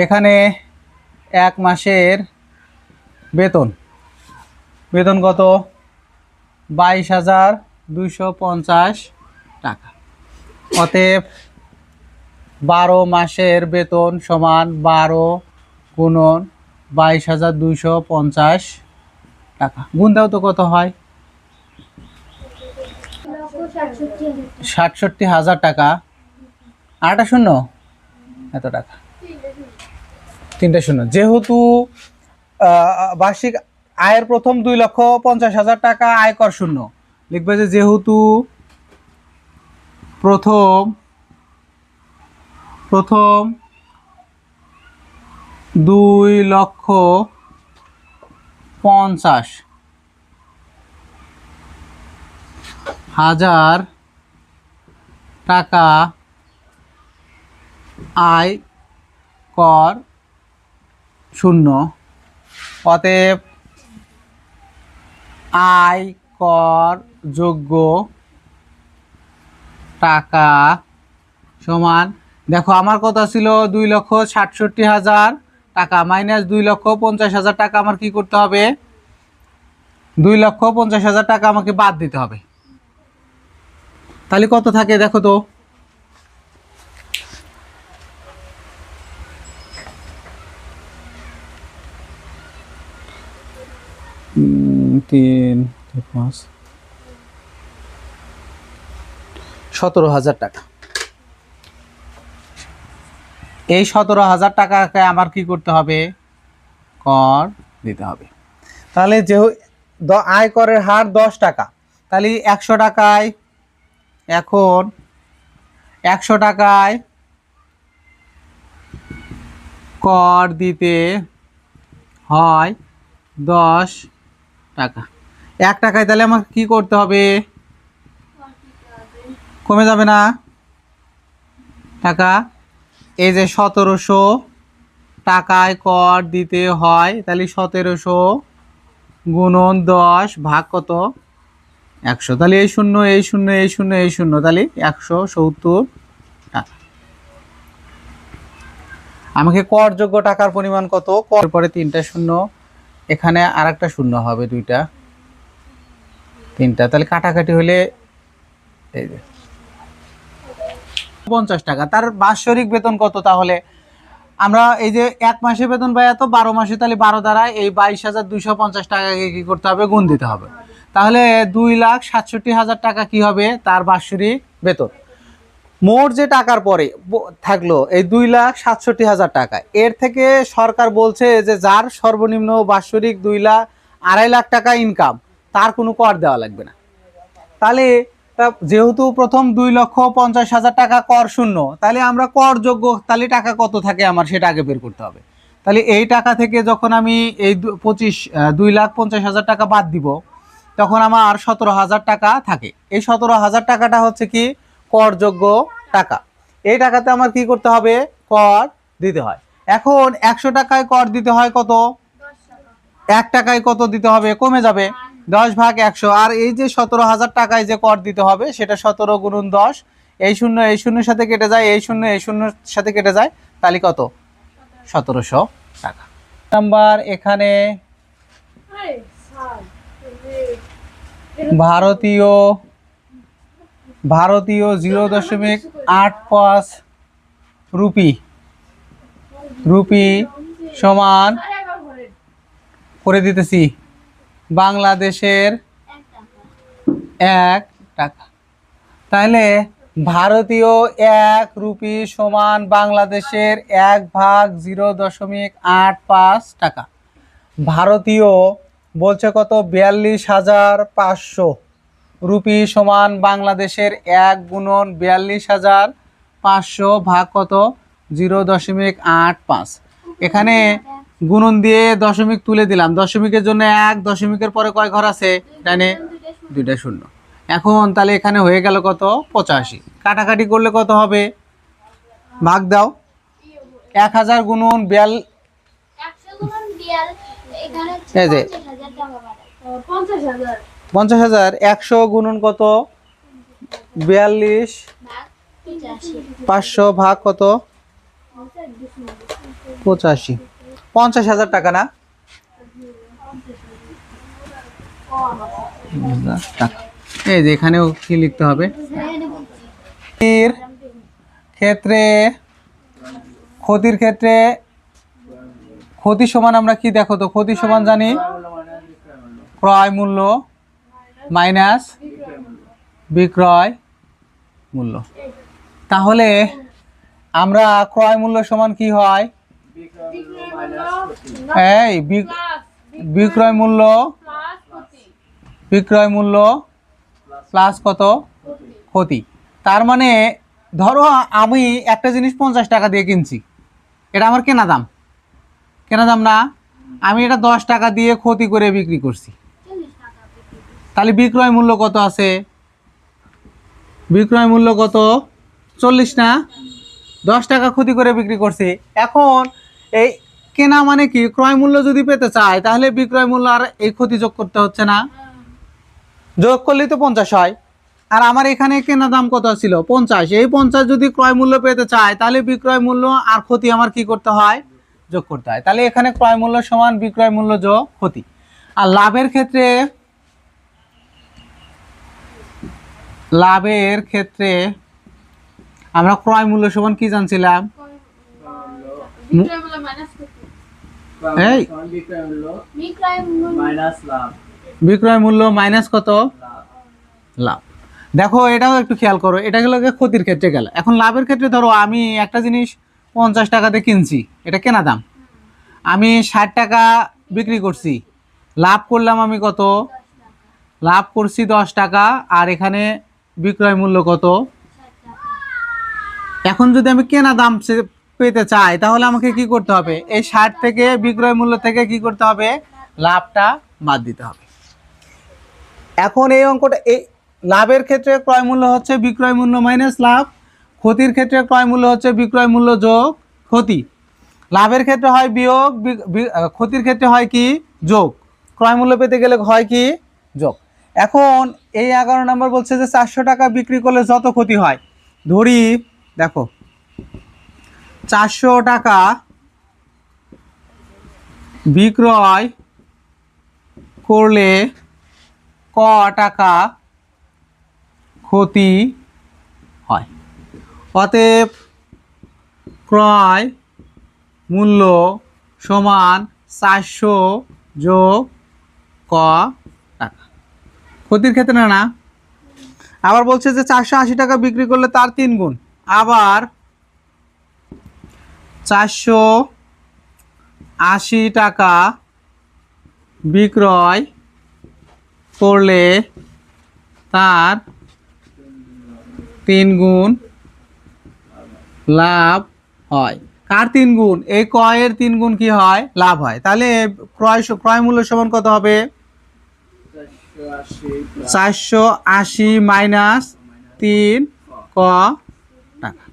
এখানে এক মাসের বেতন বেতন কত? 22,250 টাকা। অতএব 12 মাসের বেতন সমান 12 গুণন 22,250 টাকা। গুণ দাও তো কত হয়? 67,000 টাকা। আরেকটা শূন্য, এত টাকা, 3টা শূন্য। যেহেতু বার্ষিক আয়ের প্রথম 2,50,000 টাকা আয়কর শূন্য, লিখবে যে যেহেতু প্রথম 2,50,000 টাকা আয় কর শূন্য, অতএব আয় কর যোগ্য টাকা সমান, দেখো আমার কথা ছিল 2,67,000 টাকা মাইনাস 2,50,000 টাকা। আমার কি করতে হবে? 2,50,000 টাকা আমাকে বাদ দিতে হবে। তাহলে কত থাকে দেখো তো? 3, 5, 17,000 টাকা। এই 17,000 টাকাকে আমার কি করতে হবে? কর দিতে হবে। তাহলে যেহেতু আয়করের হার 10 টাকা, তাহলে 100 টাকায়, এখন 100 টাকায় কর দিতে হয় 10 টাকা। 1 টাকায় তাহলে আমার কি করতে হবে? কমে যাবে না টাকা? এই যে 1700 টাকায় কর দিতে হয়, তাহলে 1700 গুণন 10 ভাগ কত? 100। তাহলে এই শূন্য, এই শূন্য, এই শূন্য, এই শূন্য, তাহলে 170 টাকা। আমাকে করযোগ্য টাকার পরিমাণ কত? কর পরে 3টা শূন্য, এখানে আর একটা শূন্য হবে, 2টা 3টা, তাহলে কাটাকাটি হলে এই যে 50 টাকা। তার বাৎসরিক বেতন কত? তাহলে আমরা এই যে এক মাসে বেতন পাই এত, 12 মাসে, তাহলে 12 দ্বারা এই 22,250 টাকাকে কি করতে হবে? গুণ দিতে হবে। তাহলে 2,67,000 টাকা কি হবে তার বাৎসরিক বেতন। মোট যে টাকার পরে থাকলো এই 2,67,000 টাকা, এর থেকে সরকার বলছে যে যার সর্বনিম্ন বাৎসরিক 2,00,000 টাকা ইনকাম, তার কোনো কর দেওয়া লাগবে না। তাহলে যেহেতু প্রথম 2,50,000 টাকা কর শূন্য, তাহলে আমরা করযোগ্য তাহলে টাকা কত থাকে আমার সেটা আগে বের করতে হবে। তাহলে এই টাকা থেকে যখন আমি এই 2,50,000 টাকা বাদ দিব, তখন আমার 17,000 টাকা থাকে। এই 17,000 টাকাটা হচ্ছে কি? করযোগ্য টাকা। এই টাকাতে আমার কি করতে হবে? কর দিতে হয়। এখন 100 টাকায় কর দিতে হয় কত? 1 টাকায় কত দিতে হবে? কমে যাবে, 10 ভাগ 100। আর এই যে 17,000 টাকায় যে কর দিতে হবে, সেটা 17 গুণন 10, এই শূন্য এই শূন্যের সাথে কেটে যায়, এই শূন্য এই শূন্যের সাথে কেটে যায়, তাহলে কত? 1700 টাকা। নাম্বার এখানে ভারতীয় 0.85 রুপি সমান করে দিতেছি বাংলাদেশের 1 টাকা। তাহলে ভারতীয় 1 রুপি সমান বাংলাদেশের 1 ভাগ 0.85 টাকা। ভারতীয় বলছে কত? 42,500 রুপি সমান বাংলাদেশের 1 গুণন 42,500 ভাগ কত? 0.85। এখানে গুণন দিয়ে দশমিক তুলে দিলাম, দশমিকের জন্য 1, দশমিকের পরে কয় ঘর আছে? ডানে 2টা শূন্য। এখন তাহলে এখানে হয়ে গেল কত? 85। কাটাকাটি করলে কত হবে? ভাগ দাও। 1000 গুণন 42, এই যে 50,000, 100 গুণন কত? 42,500 ভাগ কত? 85, 50,000 টাকা না? টাকা। এই যে এখানেও কি লিখতে হবে? এর ক্ষেত্রে ক্ষতির ক্ষেত্রে ক্ষতি সমান আমরা কি দেখো তো, ক্ষতি সমান জানি ক্রয় মূল্য মাইনাস বিক্রয় মূল্য। তাহলে আমরা ক্রয় মূল্য সমান কি হয়? এই বিক্রয় মূল্য প্লাস কত? ক্ষতি। তার মানে ধরো আমি একটা জিনিস 50 টাকা দিয়ে কিনছি, এটা আমার কেনা দাম না, আমি এটা 10 টাকা দিয়ে ক্ষতি করে বিক্রি করছি, তাহলে বিক্রয় মূল্য কত আছে? বিক্রয় মূল্য কত? 40 না? 10 টাকা ক্ষতি করে বিক্রি করছি। এখন এই কেনা মানে কি, ক্রয় মূল্য যদি পেতে চাই তাহলে বিক্রয় মূল্য আর এই ক্ষতি যোগ করতে হচ্ছে না? যোগ করলেই তো 50 হয়। আর আমার এখানে কেনা দাম কত ছিল? 50। এই 50 যদি ক্রয় মূল্য পেতে চাই তাহলে বিক্রয় মূল্য আর ক্ষতি আমার কি করতে হয়? যোগ করতে হয়। তাহলে এখানে ক্রয় মূল্য সমান বিক্রয় মূল্য যোগ ক্ষতি। আর লাভের ক্ষেত্রে আমরা ক্রয় মূল্য সমান কি জানছিলাম? এই বিক্রয় মূল্য মাইনাস কত? লাভ। দেখো এটাও একটু খেয়াল করো, এটা গেল ক্ষতির ক্ষেত্রে গেল। এখন লাভের ক্ষেত্রে ধরো আমি একটা জিনিস 50 টাকাতে কিনছি, এটা কেনা দাম, আমি 60 টাকা বিক্রি করছি, লাভ করলাম আমি কত? লাভ করছি 10 টাকা, আর এখানে বিক্রয় মূল্য কত? এখন যদি আমি কেনা দাম পেতে চাই তাহলে আমাকে কি করতে হবে? এই 60 থেকে বিক্রয় মূল্য থেকে কি করতে হবে? লাভটা বাদ দিতে হবে। এখন এই অঙ্কটা, এই লাভের ক্ষেত্রে ক্রয় মূল্য হচ্ছে বিক্রয় মূল্য মাইনাস লাভ, ক্ষতির ক্ষেত্রে ক্রয় মূল্য হচ্ছে বিক্রয় মূল্য যোগ ক্ষতি। লাভের ক্ষেত্রে হয় বিয়োগ, ক্ষতির ক্ষেত্রে হয় কি? যোগ। ক্রয় মূল্য পেতে গেলে হয় কি? যোগ। এখন এই 11 নম্বর বলছে যে 400 টাকা বিক্রি করলে যত ক্ষতি হয়, ধরি দেখো 400 টাকা বিক্রয় করলে ক টাকা ক্ষতি হয়। অতএব ক্রয় মূল্য সমান 400 যোগ ক টাকা। ক্ষতির ক্ষেত্রে না। আবার বলছে যে 480 টাকা বিক্রি করলে তার 3 গুণ, আবার 480 টাকা বিক্রয় করলে তার 3 গুণ লাভ হয়। কার 3 গুণ? এই ক্রয়ের 3 গুণ কি হয়? লাভ হয়। তাহলে ক্রয় মূল্য সমান কত হবে? 480 মাইনাস 3 ক টাকা।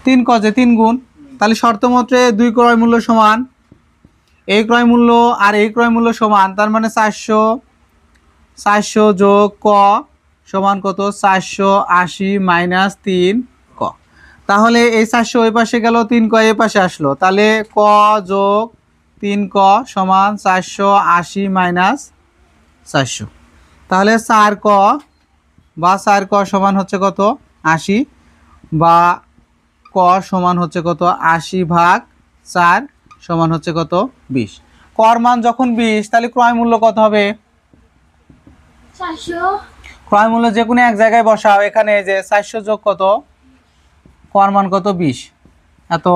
3 ক যে 3 গুণ, তাহলে শর্ত মতে 2 ক্রয় মূল্য সমান এই ক্রয় মূল্য আর এই ক্রয় মূল্য সমান, তার মানে 400 যোগ ক সমান কত? 480 মাইনাস 3 ক। তাহলে এই 400 ওই পাশে গেল, 3 ক এই পাশে আসলো, তাহলে ক যোগ 3 ক সমান 480 মাইনাস 400। তাহলে 4 ক বা 4 ক সমান হচ্ছে কত? 80, বা ক সমান হচ্ছে কত? 80 ভাগ 4 সমান হচ্ছে কত? 20। কর মান যখন 20, তাহলে ক্রয় মূল্য কত হবে? 400। ক্রয় মূল্য যে কোনো এক জায়গায় বসাও, এখানে যে 400 যোগ কত? কর মান কত? 20। এত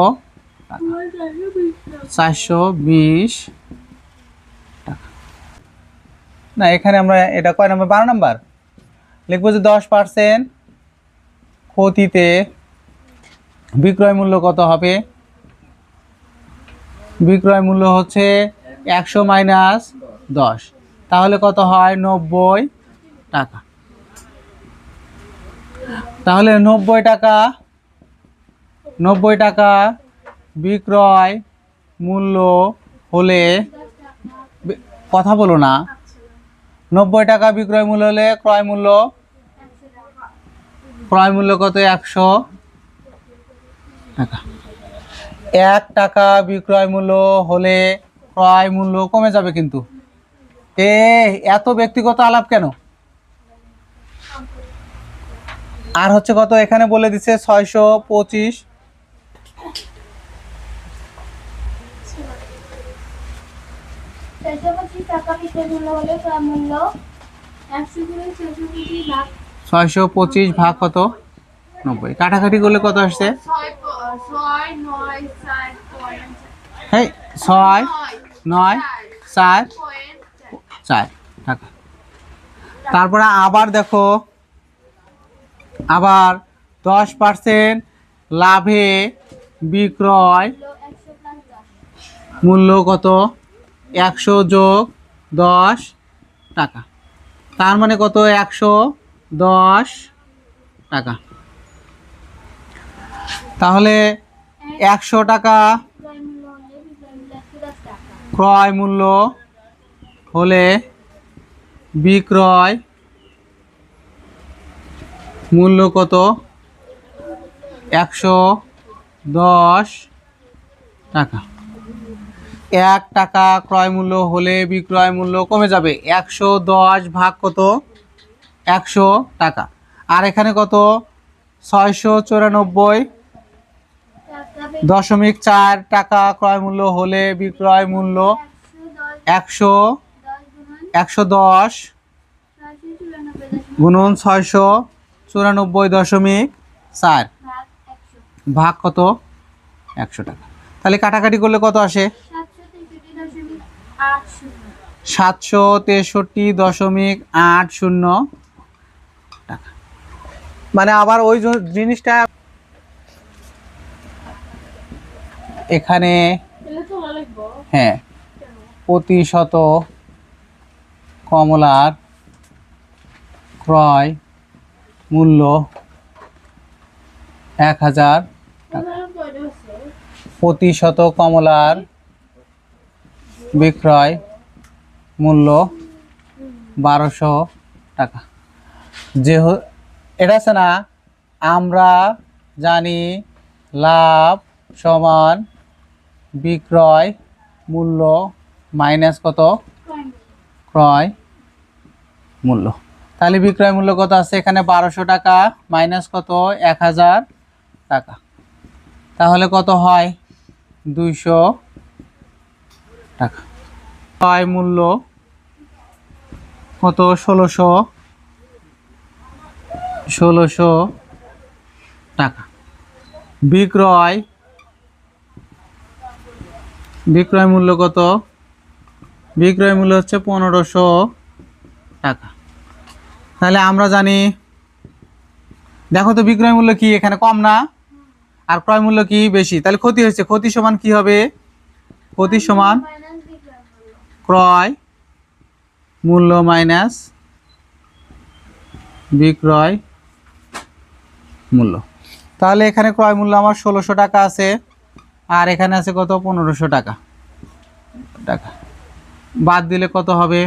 420 টাকা। না, এখানে আমরা এটা কয় নাম্বার? 12 নাম্বার লিখবো যে 10% ক্ষতিতে বিক্রয় মূল্য কত হবে? বিক্রয় মূল্য হচ্ছে 100 মাইনাস 10, তাহলে কত হয়? 90 টাকা। তাহলে 90 টাকা বিক্রয় মূল্য হলে, কথা বলো না, 90 টাকা বিক্রয় মূল্য হলে ক্রয় মূল্য কত? 100 টাকা। 1 টাকা বিক্রয় মূল্য হলে ক্রয় মূল্য কমে যাবে কিন্তু। এত ব্যক্তিগত আলাপ কেন? আর হচ্ছে কত এখানে বলে দিচ্ছে 625। 625 ভাগ কত? 90। কাটাকাটি করলে কত আসছে? 6 9 4 4 টাকা। তারপরে আবার দেখো, আবার 10% লাভে বিক্রয় মূল্য কত? 100 যোগ 10 টাকা। তার মানে কত? 110 টাকা। তাহলে 100 টাকা ক্রয় মূল্য হলে বিক্রয় মূল্য কত? 110 টাকা। 1 টাকা ক্রয় মূল্য হলে বিক্রয় মূল্য কমে যাবে। 110 ভাগ কত? 100 টাকা। আর এখানে কত? 694.4 টাকা ক্রয় মূল্য হলে বিক্রয় মূল্য 110 গুণন 694.4 ভাগ কত? 100 টাকা। তাহলে কাটাকাটি করলে কত আসে? 763.80 টাকা। মানে আবার ওই জিনিসটা এখানে, হ্যাঁ, প্রতিশত কমলার ক্রয় মূল্য 1000 টাকা। প্রতিশত কমলার বিক্রয় মূল্য 1200 টাকা। এটা আছে না, আমরা জানি লাভ সমান বিক্রয় মূল্য মাইনাস কত? ক্রয় মূল্য। তাহলে বিক্রয় মূল্য কত আছে এখানে? 1200 টাকা মাইনাস কত? 1000 টাকা। তাহলে কত হয়? 200 টাকা। ক্রয় মূল্য কত? 1600 টাকা। বিক্রয় মূল্য কত? বিক্রয় মূল্য হচ্ছে 1500 টাকা। তাহলে আমরা জানি, দেখো তো বিক্রয় মূল্য কি এখানে কম না, আর ক্রয় মূল্য কি বেশি। তাহলে ক্ষতি হচ্ছে। ক্ষতি সমান কি হবে? ক্ষতি সমান ক্রয় মূল্য মাইনাস বিক্রয় মূল্য। তাহলে এখানে ক্রয় মূল্য আমার 1600 টাকা আছে, আর এখানে আছে কত? 1500 টাকা। বাদ দিলে কত হবে?